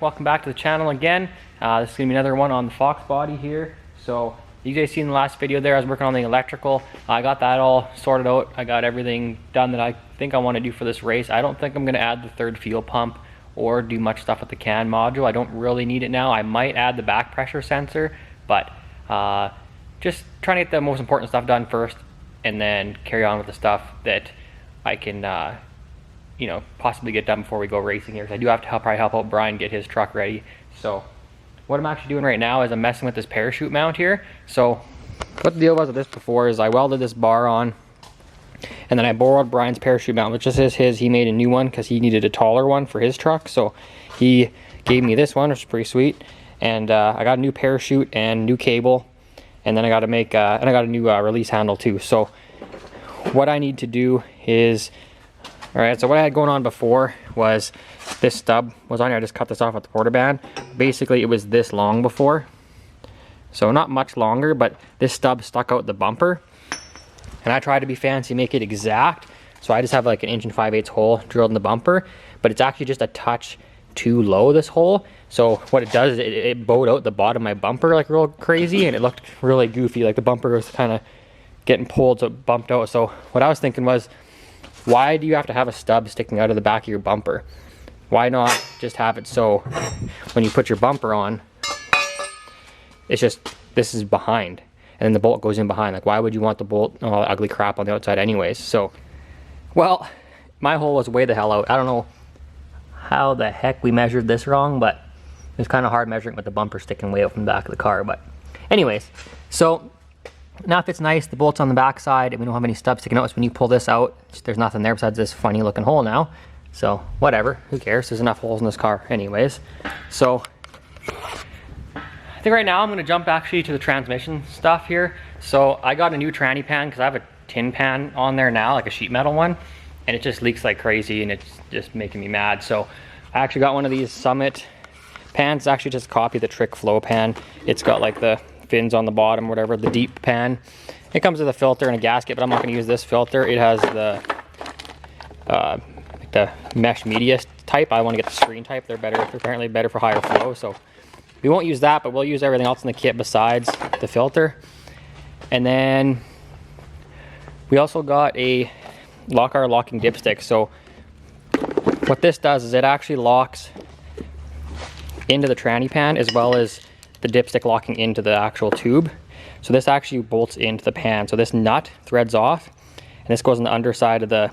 welcome back to the channel again. This is going to be another one on the Fox body here. So you guys seen the last video there, I was working on the electrical. I got that all sorted out. I got everything done that I think I want to do for this race. I don't think I'm going to add the third fuel pump or do much stuff with the CAN module. I don't really need it now. I might add the back pressure sensor, but just trying to get the most important stuff done first and then carry on with the stuff that I can you know, possibly get done before we go racing here. Because I do have to probably help out Brian get his truck ready. So what I'm actually doing right now is I'm messing with this parachute mount here. So what the deal was with this before is I welded this bar on, and then I borrowed Brian's parachute mount, which just is his. He made a new one because he needed a taller one for his truck. So he gave me this one, which is pretty sweet. And I got a new parachute and new cable, and then I got to make and I got a new release handle too. So what I need to do is, all right, so what I had going on before was this stub was on here. I just cut this off with the porta band. Basically, it was this long before. So not much longer, but this stub stuck out the bumper. And I tried to be fancy, make it exact. So I just have like an 1 5/8 hole drilled in the bumper, but it's actually just a touch too low, this hole. So what it does is it bowed out the bottom of my bumper like real crazy, and it looked really goofy. Like the bumper was kind of getting pulled, so it bumped out. So what I was thinking was, why do you have to have a stub sticking out of the back of your bumper? Why not just have it so when you put your bumper on, it's just, this is behind, and then the bolt goes in behind. Like, why would you want the bolt, all the ugly crap on the outside anyways? So, well, my hole was way the hell out. I don't know how the heck we measured this wrong, but it was kind of hard measuring with the bumper sticking way out from the back of the car. But anyways, so now it fits nice. The bolt's on the back side, and we don't have any stubs sticking out. So when you pull this out, there's nothing there besides this funny looking hole now. So whatever, who cares? There's enough holes in this car anyways. So I think right now I'm gonna jump actually to the transmission stuff here. So I got a new tranny pan because I have a tin pan on there now, like a sheet metal one, and it just leaks like crazy, and it's just making me mad. So I actually got one of these Summit pans. It's actually just a copy of the Trick Flow pan. It's got like the fins on the bottom, whatever, the deep pan. It comes with a filter and a gasket, but I'm not going to use this filter. It has the mesh media type. I want to get the screen type. They're better, apparently better for higher flow. So we won't use that, but we'll use everything else in the kit besides the filter. And then we also got a locking dipstick. So what this does is it actually locks into the tranny pan as well as the dipstick locking into the actual tube. So this actually bolts into the pan. So this nut threads off, and this goes on the underside of the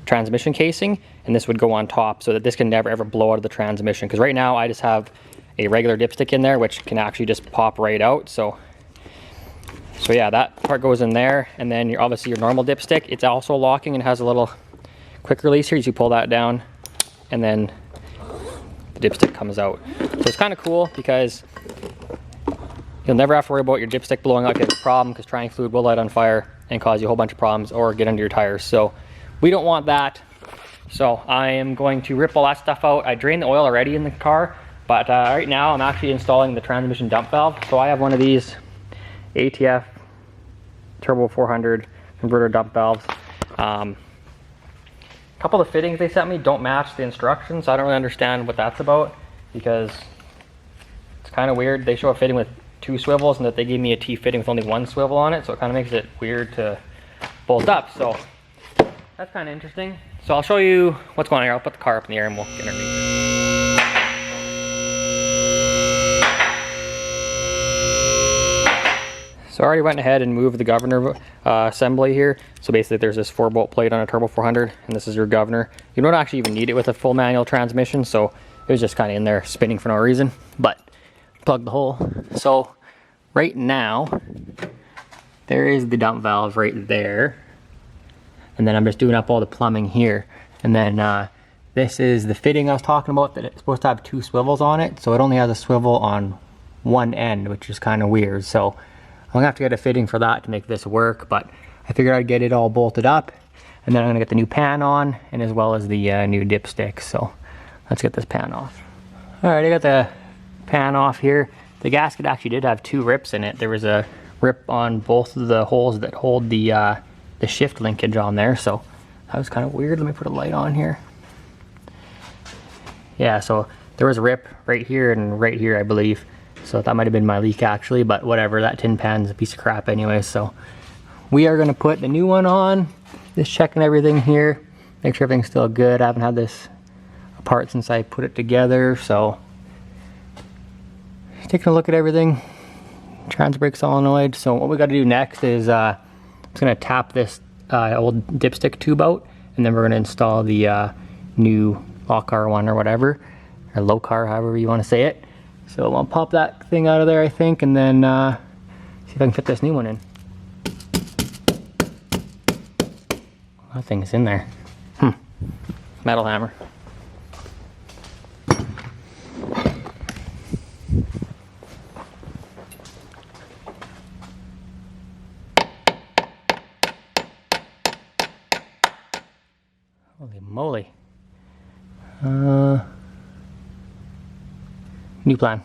transmission casing, and this would go on top so that this can never ever blow out of the transmission. Because right now I just have a regular dipstick in there, which can actually just pop right out. So yeah, that part goes in there, and then obviously your normal dipstick, it's also locking and has a little quick release here. You pull that down, and then the dipstick comes out. So it's kind of cool because you'll never have to worry about your dipstick blowing up if you have a problem, because trying fluid will light on fire and cause you a whole bunch of problems or get under your tires. So we don't want that. So I am going to rip all that stuff out. I drained the oil already in the car, but right now I'm actually installing the transmission dump valve. So I have one of these ATF Turbo 400 converter dump valves. A couple of the fittings they sent me don't match the instructions. So I don't really understand what that's about, because it's kind of weird. They show a fitting with 2 swivels, and that they gave me a T fitting with only 1 swivel on it, so it kind of makes it weird to bolt up. So that's kind of interesting. So I'll show you what's going on here. I'll put the car up in the air and we'll get underneath it. So I already went ahead and moved the governor assembly here. So basically there's this 4-bolt plate on a Turbo 400, and this is your governor. You don't actually even need it with a full manual transmission, so it was just kind of in there spinning for no reason. But plug the hole. So right now there is the dump valve right there, and then I'm just doing up all the plumbing here. And then this is the fitting I was talking about, that it's supposed to have 2 swivels on it, so it only has a swivel on one end, which is kind of weird. So I'm gonna have to get a fitting for that to make this work, but I figured I'd get it all bolted up, and then I'm gonna get the new pan on, and as well as the new dipstick. So let's get this pan off. All right, I got the pan off here. The gasket actually did have 2 rips in it. There was a rip on both of the holes that hold the shift linkage on there, so that was kind of weird. Let me put a light on here. Yeah, so there was a rip right here and right here, I believe. So that might have been my leak actually, but whatever, that tin pan's a piece of crap anyway. So we are gonna put the new one on, just checking everything here, make sure everything's still good. I haven't had this apart since I put it together, so taking a look at everything. Trans brake solenoid. So what we got to do next is I'm just gonna tap this old dipstick tube out, and then we're gonna install the new low car one or whatever, or low car, however you want to say it. So I'll pop that thing out of there, I think, and then see if I can fit this new one in. That thing's in there. Metal hammer. Holy moly. New plan.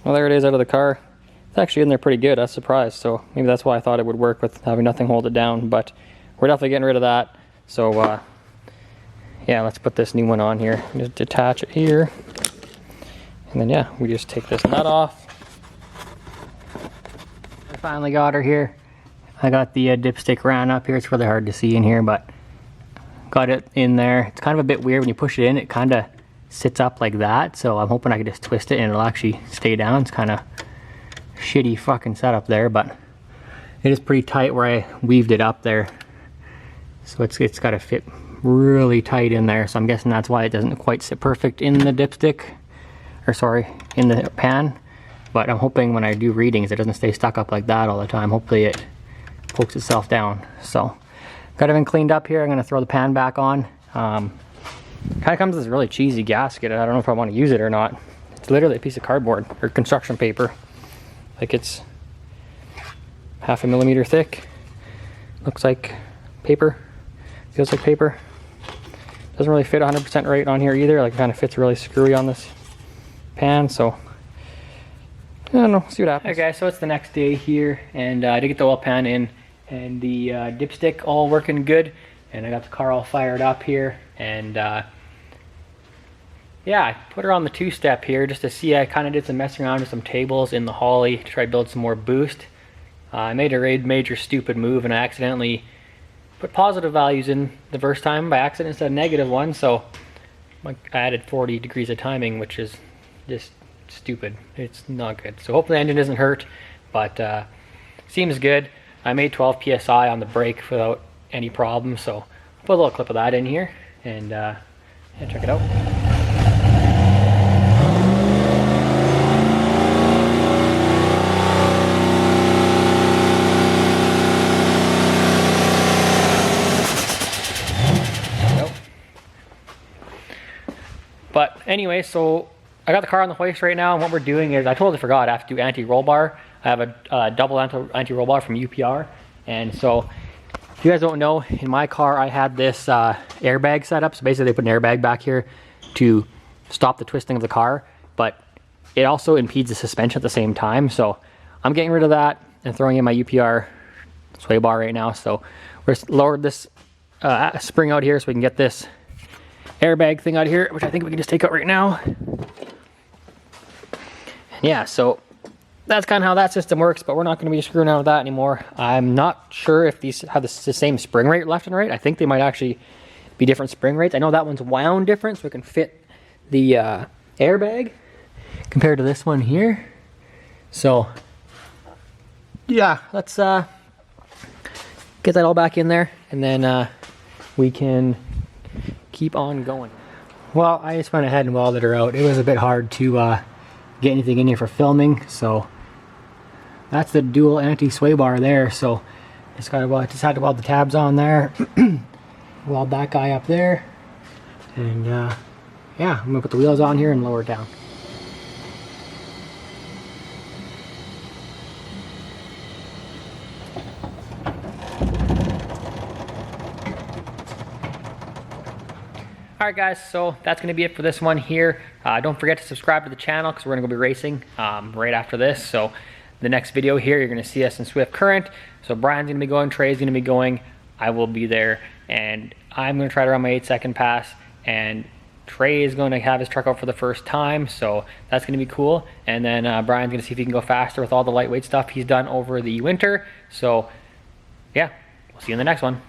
Well, there it is out of the car. It's actually in there pretty good. I was surprised. So maybe that's why I thought it would work with having nothing hold it down. But we're definitely getting rid of that. So yeah, let's put this new one on here. Just detach it here. And then yeah, we just take this nut off. I finally got her here. I got the dipstick round up here. It's really hard to see in here, but got it in there. It's kind of a bit weird when you push it in. It kind of sits up like that. So I'm hoping I can just twist it and it'll actually stay down. It's kind of shitty fucking setup there, but it is pretty tight where I weaved it up there. So it's got to fit really tight in there. So I'm guessing that's why it doesn't quite sit perfect in the dipstick, or sorry, in the pan. But I'm hoping when I do readings, it doesn't stay stuck up like that all the time. Hopefully it pokes itself down. So got everything cleaned up here. I'm gonna throw the pan back on. Kind of comes with this really cheesy gasket. I don't know if I want to use it or not. It's literally a piece of cardboard or construction paper. Like it's 0.5 millimeter thick. Looks like paper. Feels like paper. Doesn't really fit 100% right on here either. Like it kind of fits really screwy on this pan. So I don't know. See what happens. Okay, guys. So it's the next day here, and I did get the oil pan in. And the dipstick all working good, and I got the car all fired up here, and yeah, I put her on the two-step here just to see. I kind of did some messing around with some tables in the Holly to try to build some more boost. I made a major stupid move, and I accidentally put positive values in the first time by accident instead of negative ones, so I added 40 degrees of timing, which is just stupid. It's not good. So hopefully the engine isn't hurt, but seems good. I made 12 PSI on the brake without any problem, so I'll put a little clip of that in here, and yeah, check it out. Nope. But anyway, so I got the car on the hoist right now, and what we're doing is, I totally forgot I have to do anti-roll bar. I have a double anti-roll bar from UPR, and so if you guys don't know, in my car I had this airbag set up. So basically they put an airbag back here to stop the twisting of the car, but it also impedes the suspension at the same time. So I'm getting rid of that and throwing in my UPR sway bar right now. So we're lowered this spring out here so we can get this airbag thing out here, which I think we can just take out right now. And yeah, so that's kind of how that system works, but we're not going to be screwing around with that anymore. I'm not sure if these have the same spring rate left and right. I think they might actually be different spring rates. I know that one's wound different, so it can fit the airbag compared to this one here. So yeah, let's get that all back in there, and then we can keep on going. Well, I just went ahead and welded her out. It was a bit hard to get anything in here for filming, so that's the dual anti-sway bar there. So just had to weld the tabs on there, weld that guy up there, and yeah, I'm gonna put the wheels on here and lower it down. Alright guys, so that's going to be it for this one here. Don't forget to subscribe to the channel because we're going to go be racing right after this. So the next video here, you're going to see us in Swift Current. So Brian's going to be going, Trey's going to be going, I will be there, and I'm going to try to run my 8-second pass, and Trey is going to have his truck out for the first time, so that's going to be cool. And then Brian's going to see if he can go faster with all the lightweight stuff he's done over the winter. So yeah, we'll see you in the next one.